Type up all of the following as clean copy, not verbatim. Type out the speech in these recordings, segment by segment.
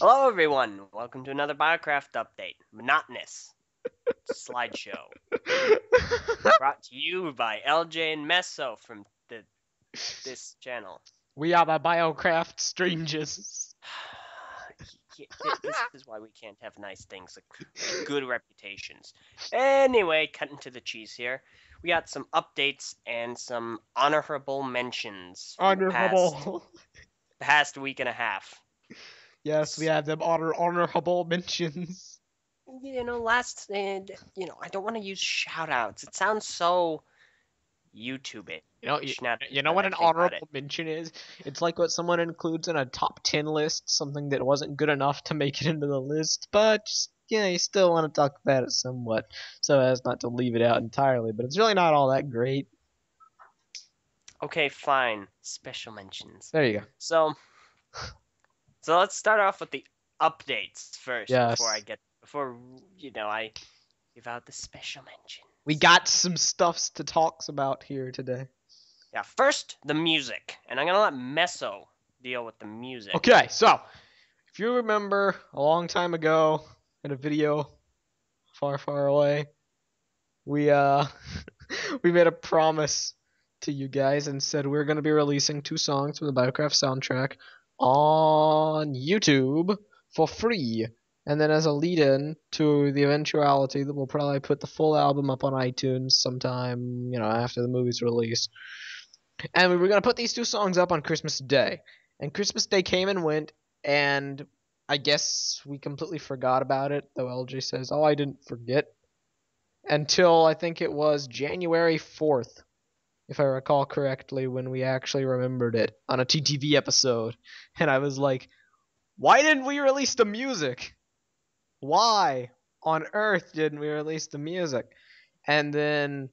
Hello, everyone. Welcome to another BioCraft update. Monotonous slideshow brought to you by Eljay and Meso from this channel. We are the BioCraft strangers. This is why we can't have nice things like good reputations. Anyway, cutting to the cheese here. We got some updates and some honorable mentions from the past week and a half. Yes, we have them honorable mentions. I don't want to use shout-outs. It sounds so YouTube-ish. You know what an honorable mention is? It's like what someone includes in a top 10 list, something that wasn't good enough to make it into the list, but you still want to talk about it somewhat, so as not to leave it out entirely, but it's really not all that great. Okay, fine. Special mentions. There you go. So let's start off with the updates first. Yes. Before I give out the special mention. We got some stuffs to talk about here today. Yeah, first, the music. And I'm going to let Meso deal with the music. Okay, so, if you remember a long time ago in a video far, far away, we made a promise to you guys and said we're going to be releasing 2 songs from the BioCraft soundtrack on YouTube for free. And then as a lead-in to the eventuality that we'll probably put the full album up on iTunes sometime, after the movie's release. And we were going to put these 2 songs up on Christmas Day. And Christmas Day came and went, and I guess we completely forgot about it, though LJ says, oh, I didn't forget. Until I think it was January 4th, if I recall correctly, when we actually remembered it on a TTV episode. And I was like, why didn't we release the music? Why on earth didn't we release the music? And then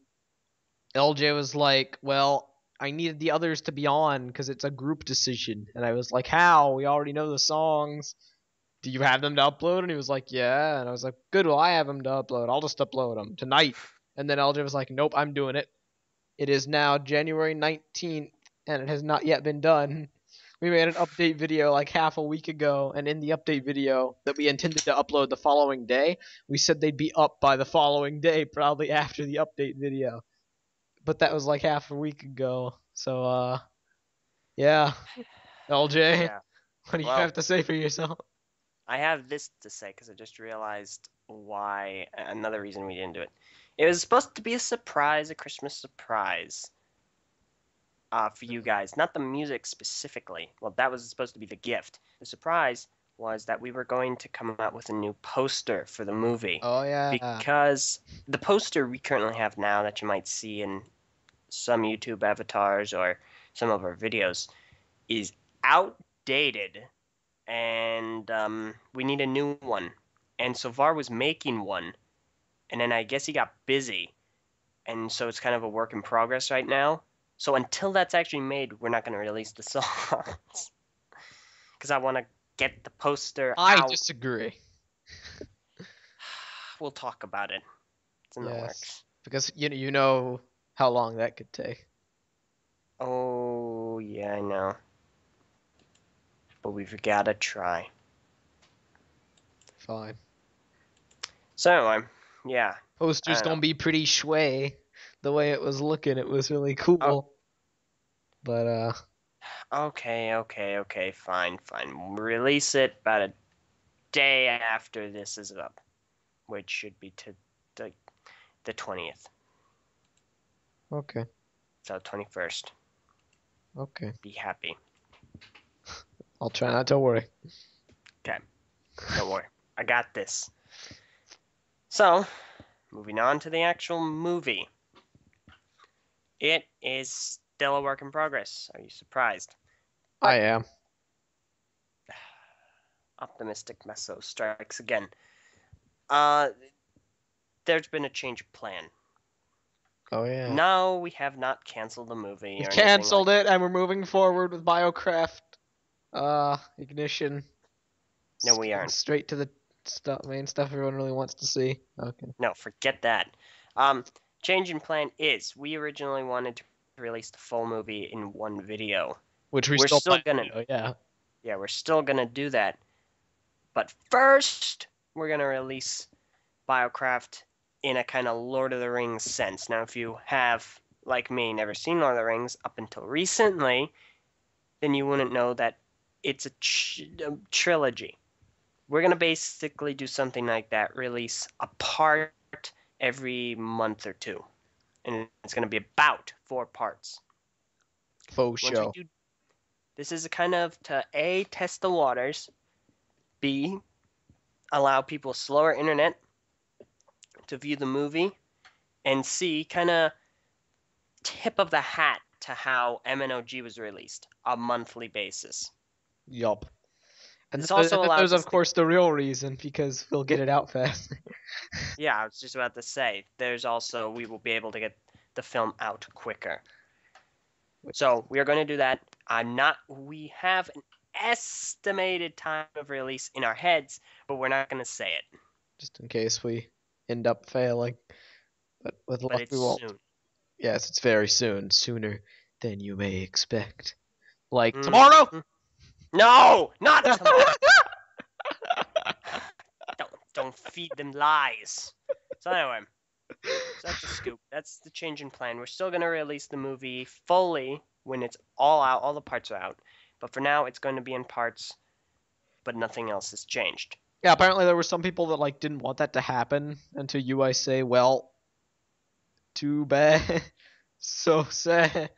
LJ was like, well, I needed the others to be on because it's a group decision. And I was like, how? We already know the songs. Do you have them to upload? And he was like, yeah. And I was like, good, well, I have them to upload. I'll just upload them tonight. And then LJ was like, nope, I'm doing it. It is now January 19th, and it has not yet been done. We made an update video like half a week ago, and in the update video that we intended to upload the following day, we said they'd be up by the following day, probably after the update video. But that was like half a week ago, so, yeah. LJ, Yeah. what do you have to say for yourself? I have this to say because I just realized another reason we didn't do it. It was supposed to be a surprise, a Christmas surprise for you guys. Not the music specifically. Well, that was supposed to be the gift. The surprise was that we were going to come out with a new poster for the movie. Oh, yeah. Because the poster we currently have now that you might see in some YouTube avatars or some of our videos is outdated. And we need a new one. And Sovar was making one. And then I guess he got busy. And so it's kind of a work in progress right now. So until that's actually made, we're not going to release the songs. Because I want to get the poster out. I disagree. We'll talk about it. It's in the works. Because you know how long that could take. Oh, yeah, I know. But we've got to try. Fine. So, yeah. Poster's gonna be pretty shway. The way it was looking, it was really cool. Oh. But, Okay, fine. Release it about a day after this is up. Which should be to the 20th. Okay. So, 21st. Okay. Be happy. I'll try not to worry. Okay. Don't worry. I got this. So, moving on to the actual movie. It is still a work in progress. Are you surprised? I am. Optimistic Meso strikes again. There's been a change of plan. Oh, yeah. No, we have not canceled the movie. We've canceled it, and we're moving forward with BioCraft Ignition. No, we aren't. Straight to the main stuff everyone really wants to see. Okay. No, forget that. Change in plan is we originally wanted to release the full movie in one video. Which we're still gonna do, yeah. Yeah, we're still gonna do that. But first, we're going to release BioCraft in a kind of Lord of the Rings sense. Now, if you have, like me, never seen Lord of the Rings up until recently, then you wouldn't know that it's a trilogy. We're going to basically do something like that, release a part every month or two. And it's going to be about 4 parts. Faux Once we show. do, this is a kind of to A, test the waters, B, allow people slower internet to view the movie, and C, kind of tip of the hat to how MNOG was released, a monthly basis. Yup. And This then, also and then allows there's, us of course, the real reason, because we'll get it out fast. Yeah, I was just about to say, there's also, we will be able to get the film out quicker. So we are going to do that. We have an estimated time of release in our heads, but we're not going to say it. Just in case we end up failing. But with But luck, it's we won't. soon. Yes, it's very soon. Sooner than you may expect. Like Mm. tomorrow? No, not tomorrow. Don't feed them lies. So anyway, so that's the scoop. That's the change in plan. We're still going to release the movie fully when it's all out, all the parts are out. But for now, it's going to be in parts, but nothing else has changed. Yeah, apparently there were some people that like didn't want that to happen, and to you I say, well, too bad. So sad.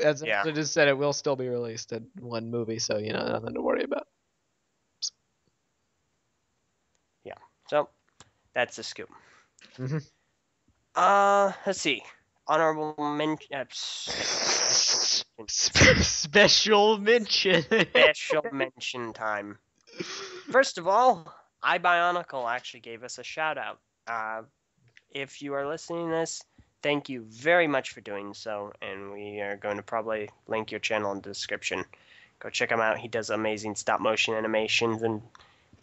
As Yeah. I just said, it will still be released in one movie, so nothing to worry about. Yeah. So that's the scoop. Mm-hmm. Let's see. Honorable mention. Special mention. Special mention time. First of all, iBionicle actually gave us a shout out. If you are listening to this, thank you very much for doing so, and we are going to probably link your channel in the description. Go check him out. He does amazing stop motion animations and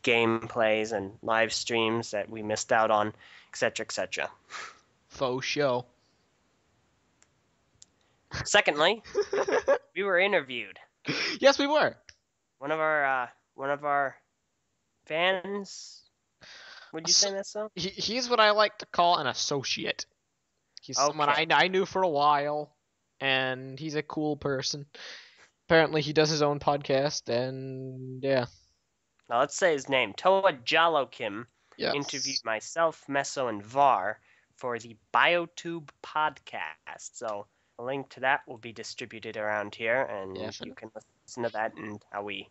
gameplays and live streams that we missed out on, etc., etc. Faux show. Secondly, we were interviewed. Yes, we were. One of our fans. Would you say that so? He's what I like to call an associate. He's someone Okay. I knew for a while, and he's a cool person. Apparently, he does his own podcast, and yeah. Now let's say his name. Toa Jalo Kim Yes. interviewed myself, Meso, and Var for the BioTube podcast. So a link to that will be distributed around here, and you can listen to that and how we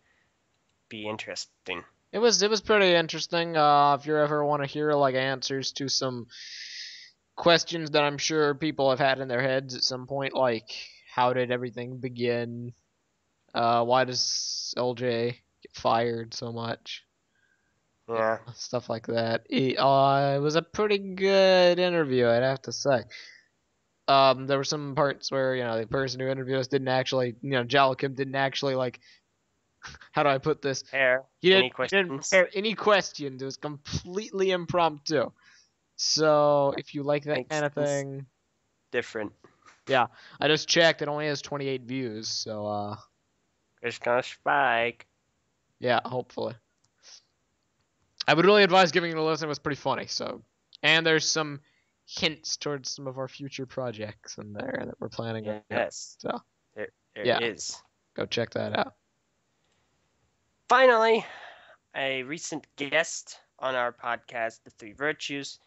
be interesting. It was pretty interesting. If you ever want to hear like answers to some questions that I'm sure people have had in their heads at some point, like how did everything begin? Why does Eljay get fired so much? Yeah. Stuff like that. It was a pretty good interview, I'd have to say. There were some parts where the person who interviewed us didn't actually, Jalakim didn't actually like. How do I put this? Any He questions? didn't prepare any questions. It was completely impromptu. So if you like that Makes kind of sense. thing, Different. yeah. I just checked. It only has 28 views. So It's gonna spike. yeah, hopefully. I would really advise giving it a listen. It was pretty funny. So, and there's some hints towards some of our future projects in there that we're planning on. Yes. So There yeah. is. Go check that out. Finally, a recent guest on our podcast, The Three Virtues,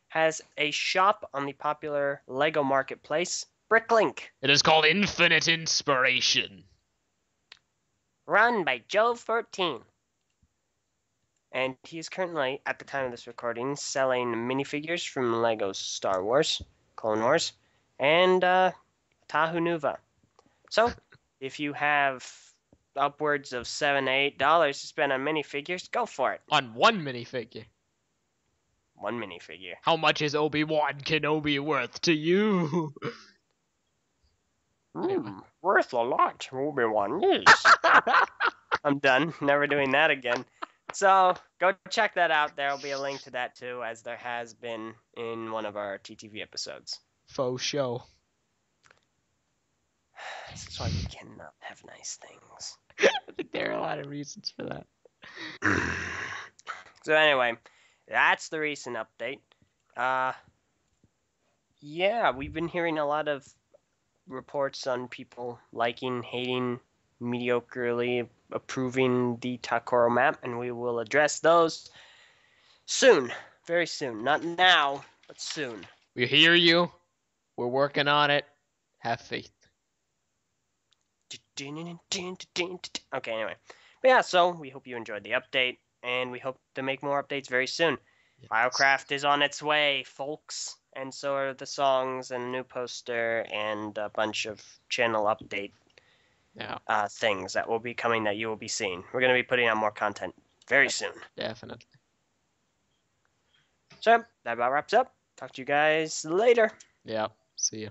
has a shop on the popular Lego marketplace, Bricklink. It is called Infinite Inspiration. Run by Joe14. And he is currently, at the time of this recording, selling minifigures from Lego Star Wars, Clone Wars, and Tahu Nuva. So, if you have upwards of $7 to $8 to spend on minifigures, go for it. On one minifigure. One minifigure. How much is Obi-Wan Kenobi worth to you? Worth a lot, Obi-Wan is. I'm done. Never doing that again. So, go check that out. There'll be a link to that too, as there has been in one of our TTV episodes. Faux show. That's why we cannot have nice things. I think there are a lot of reasons for that. So anyway, that's the recent update. Yeah, we've been hearing a lot of reports on people liking, hating, mediocrely approving the Takoro map, and we will address those soon. Very soon. Not now, but soon. We hear you. We're working on it. Have faith. Okay, anyway. But yeah, so we hope you enjoyed the update, and we hope to make more updates very soon. Yes. BioCraft is on its way, folks, and so are the songs and a new poster and a bunch of channel update things that will be coming that you will be seeing. We're going to be putting out more content very soon. Definitely. So that about wraps up. Talk to you guys later. Yeah. See ya.